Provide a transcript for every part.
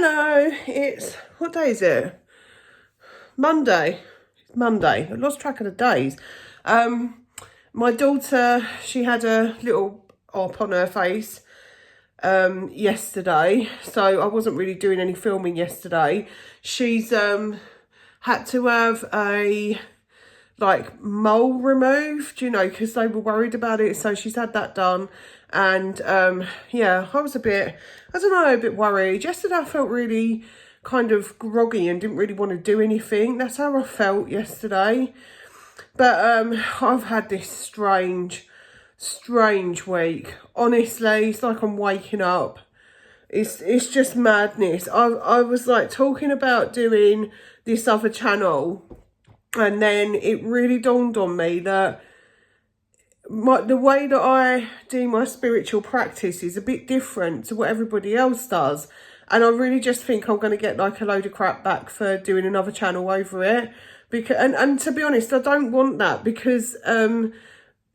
Hello, it's, what day is it? Monday. Monday. I lost track of the days. My daughter, she had a little op on her face yesterday, so I wasn't really doing any filming yesterday. She's had to have a mole removed, because they were worried about it, so she's had that done. And yeah, I was a bit worried. Yesterday I felt really kind of groggy and didn't really want to do anything. That's how I felt yesterday. But I've had this strange week. Honestly, it's like I'm waking up. It's just madness. I was like talking about doing this other channel, and then it really dawned on me that the way that I do my spiritual practice is a bit different to what everybody else does. And I really just think I'm going to get like a load of crap back for doing another channel over it. And to be honest, I don't want that, because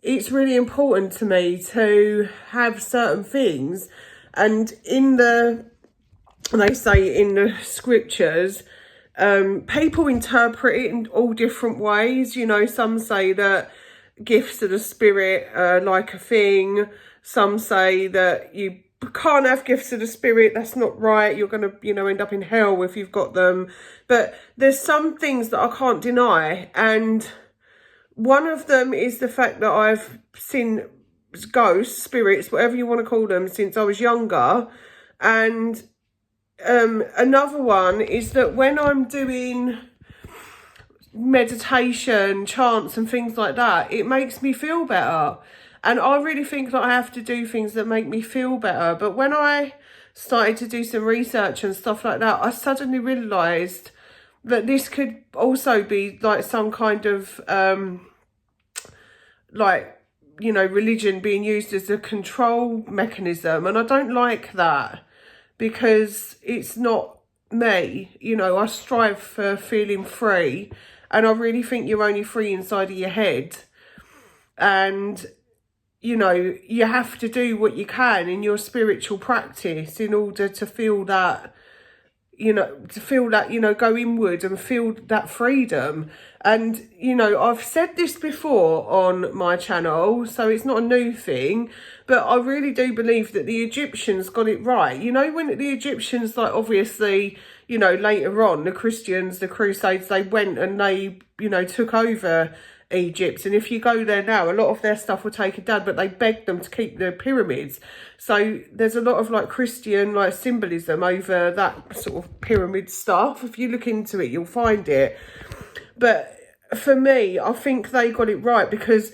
it's really important to me to have certain things. And they say in the scriptures, people interpret it in all different ways. Some say that gifts of the spirit are like a thing. Some say that you can't have gifts of the spirit, that's not right, you're going to end up in hell if you've got them. But there's some things that I can't deny, and one of them is the fact that I've seen ghosts, spirits, whatever you want to call them, since I was younger. And another one is that when I'm doing meditation, chants and things like that, it makes me feel better. And I really think that I have to do things that make me feel better. But when I started to do some research and stuff like that, I suddenly realised that this could also be like some kind of religion being used as a control mechanism. And I don't like that, because it's not me. I strive for feeling free, and I really think you're only free inside of your head. And you have to do what you can in your spiritual practice in order to feel that, go inward and feel that freedom. And, I've said this before on my channel, so it's not a new thing, but I really do believe that the Egyptians got it right. When the Egyptians, obviously, later on, the Christians, the Crusades, they went and they, took over Egypt. And if you go there now, a lot of their stuff were taken down, but they begged them to keep the pyramids. So there's a lot of Christian symbolism over that sort of pyramid stuff. If you look into it, you'll find it. But for me, I think they got it right, because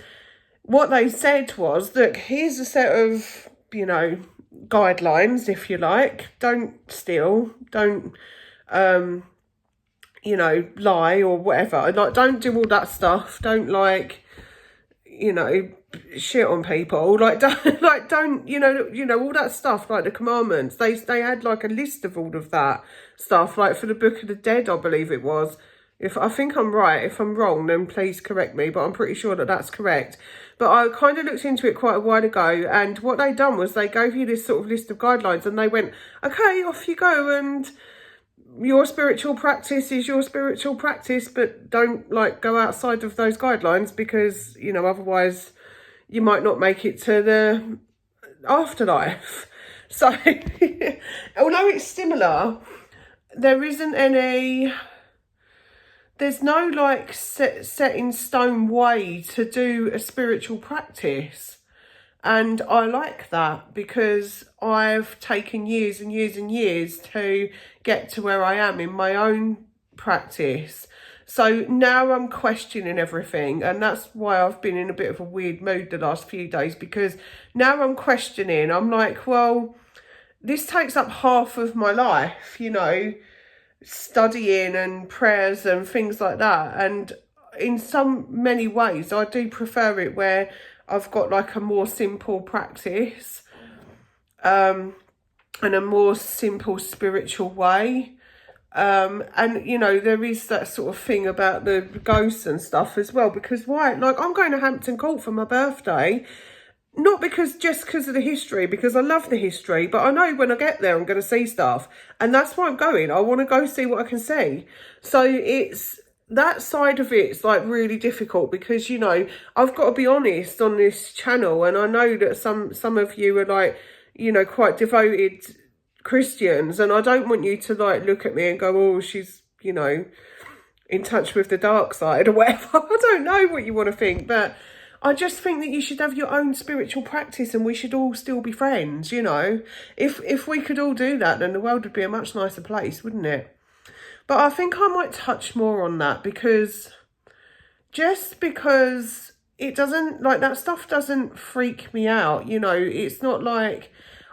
what they said was, look, here's a set of, guidelines, if you like. Don't steal, don't lie or whatever. Don't do all that stuff. Don't shit on people. Don't all that stuff, like the commandments. They had a list of all of that stuff, for the Book of the Dead, I believe it was. If I think I'm right, if I'm wrong, then please correct me, but I'm pretty sure that that's correct. But I kind of looked into it quite a while ago, and what they done was they gave you this sort of list of guidelines, and they went, okay, off you go, and your spiritual practice is your spiritual practice, but don't go outside of those guidelines, because otherwise you might not make it to the afterlife. So although it's similar, there's no set in stone way to do a spiritual practice. And I like that, because I've taken years and years and years to get to where I am in my own practice. So now I'm questioning everything, and that's why I've been in a bit of a weird mood the last few days, because now I'm questioning. I'm like, well, this takes up half of my life, studying and prayers and things like that. And in many ways, I do prefer it where I've got a more simple practice, and a more simple spiritual way. And there is that sort of thing about the ghosts and stuff as well, because why? I'm going to Hampton Court for my birthday not just because of the history, because I love the history, but I know when I get there I'm going to see stuff, and that's why I'm going. I want to go see what I can see. So it's that side of it's like really difficult, because, you know, I've got to be honest on this channel, and I know that some of you are like, you know, quite devoted Christians, and I don't want you to like look at me and go, oh, she's, you know, in touch with the dark side or whatever. I don't know what you want to think, but I just think that you should have your own spiritual practice, and we should all still be friends, you know. If we could all do that, then the world would be a much nicer place, wouldn't it? But I think I might touch more on that, because it doesn't, like, that stuff doesn't freak me out, you know. It's not like,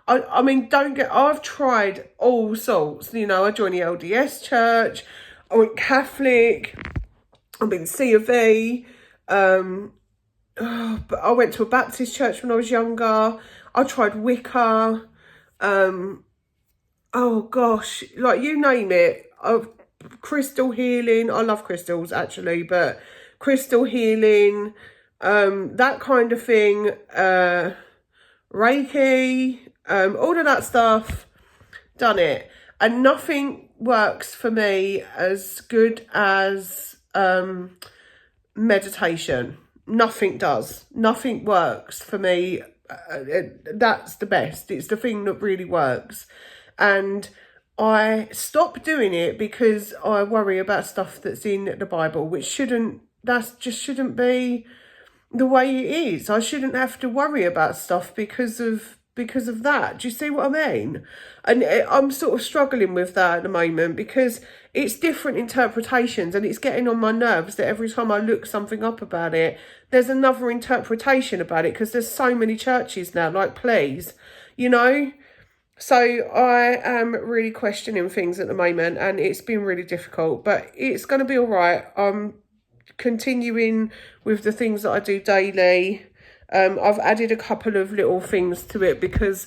I mean, I've tried all sorts, you know. I joined the LDS church, I went Catholic, I've been C of E, but I went to a Baptist church when I was younger. I tried Wicca. Oh gosh, like you name it. Crystal healing. I love crystals actually, but crystal healing, that kind of thing. Reiki, all of that stuff. Done it, and nothing works for me as good as meditation. Nothing does. Nothing works for me. That's the best. It's the thing that really works. And I stopped doing it because I worry about stuff that's in the Bible, which shouldn't be the way it is. I shouldn't have to worry about stuff because of that. Do you see what I mean? And I'm sort of struggling with that at the moment, because it's different interpretations, and it's getting on my nerves that every time I look something up about it, there's another interpretation about it, because there's so many churches now, like, please, you know? So I am really questioning things at the moment, and it's been really difficult, but it's going to be all right. I'm continuing with the things that I do daily. I've added a couple of little things to it because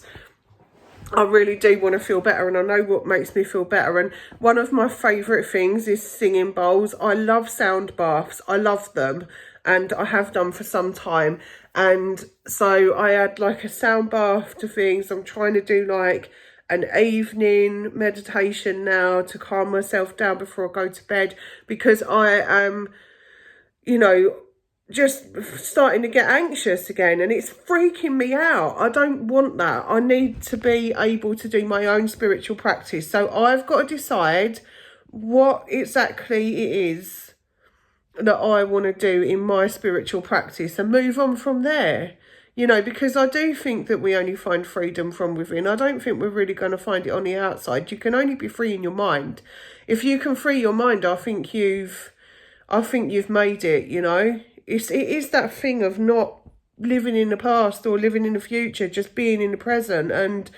I really do want to feel better, and I know what makes me feel better. And one of my favourite things is singing bowls. I love sound baths. I love them, and I have done for some time. And so I add like a sound bath to things. I'm trying to do like an evening meditation now to calm myself down before I go to bed, because I am, you know, just starting to get anxious again, and it's freaking me out. I don't want that. I need to be able to do my own spiritual practice. So I've got to decide what exactly it is that I want to do in my spiritual practice and move on from there. You know, because I do think that we only find freedom from within. I don't think we're really going to find it on the outside. You can only be free in your mind. If you can free your mind, I think you've made it, you know. It is that thing of not living in the past or living in the future, just being in the present. And,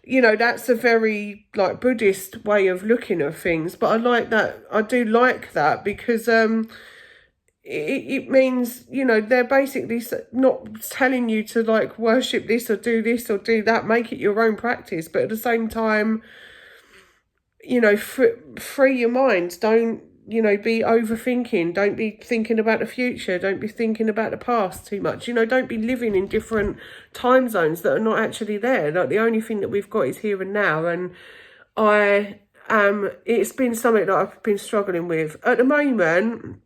you know, that's a very, like, Buddhist way of looking at things. But I like that. I do like that, because it means, you know, they're basically not telling you to, like, worship this or do that. Make it your own practice. But at the same time, you know, free your mind. Don't, you know, be overthinking. Don't be thinking about the future. Don't be thinking about the past too much. You know, don't be living in different time zones that are not actually there. Like, the only thing that we've got is here and now. And it's been something that I've been struggling with. At the moment,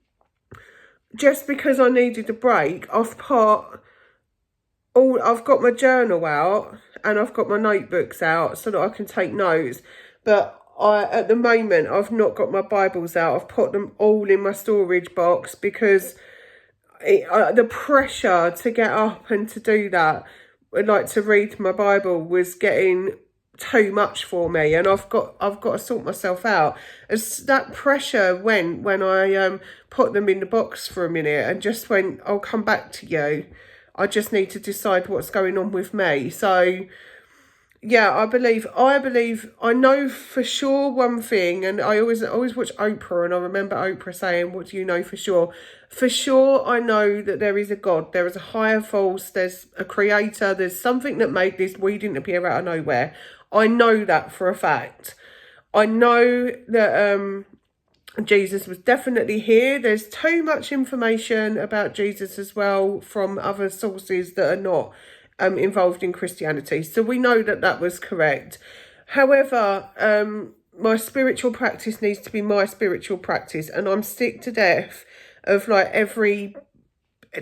just because I needed a break, I've got my journal out and I've got my notebooks out so that I can take notes. But at the moment, I've not got my Bibles out. I've put them all in my storage box, because the pressure to get up and to do that, like to read my Bible, was getting too much for me, and I've got to sort myself out. As that pressure went when I put them in the box for a minute and just went, I'll come back to you. I just need to decide what's going on with me. So yeah, I believe I know for sure one thing, and I always watch Oprah, and I remember Oprah saying, what do you know for sure? For sure, I know that there is a God, there is a higher force, there's a creator, there's something that made this. We didn't appear out of nowhere. I know that for a fact. I know that Jesus was definitely here. There's too much information about Jesus as well from other sources that are not involved in Christianity. So we know that that was correct. However, my spiritual practice needs to be my spiritual practice, and I'm sick to death of like every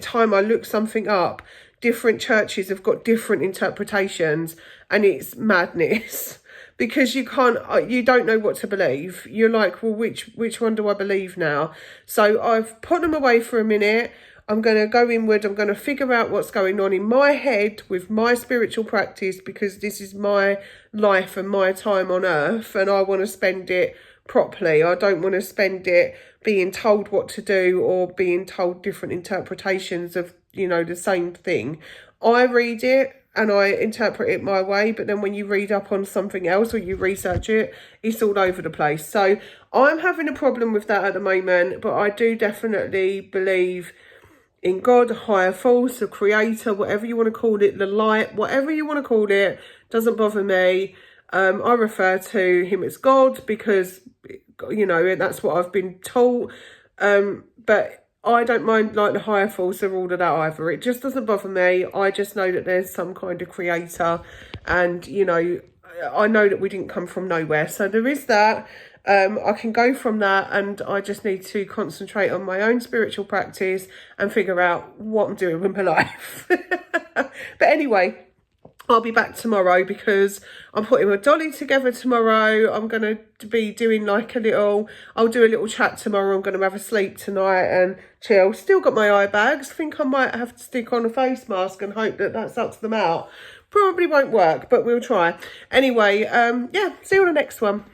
time I look something up, different churches have got different interpretations, and it's madness. Because you don't know what to believe. You're like, well, which one do I believe now? So I've put them away for a minute. I'm going to go inward. I'm going to figure out what's going on in my head with my spiritual practice, because this is my life and my time on earth, and I want to spend it properly. I don't want to spend it being told what to do or being told different interpretations of, the same thing. I read it and I interpret it my way, but then when you read up on something else or you research it, it's all over the place. So I'm having a problem with that at the moment, but I do definitely believe in God, a higher force, a creator, whatever you want to call it, the light, whatever you want to call it, doesn't bother me. I refer to him as God because, that's what I've been taught. But I don't mind like the higher force or all of that either. It just doesn't bother me. I just know that there's some kind of creator, and I know that we didn't come from nowhere. So there is that. I can go from that, and I just need to concentrate on my own spiritual practice and figure out what I'm doing with my life. But anyway, I'll be back tomorrow because I'm putting my dolly together tomorrow. I'm going to be doing like I'll do a little chat tomorrow. I'm going to have a sleep tonight and chill. Still got my eye bags. Think I might have to stick on a face mask and hope that sucks them out. Probably won't work, but we'll try. Anyway, yeah, see you on the next one.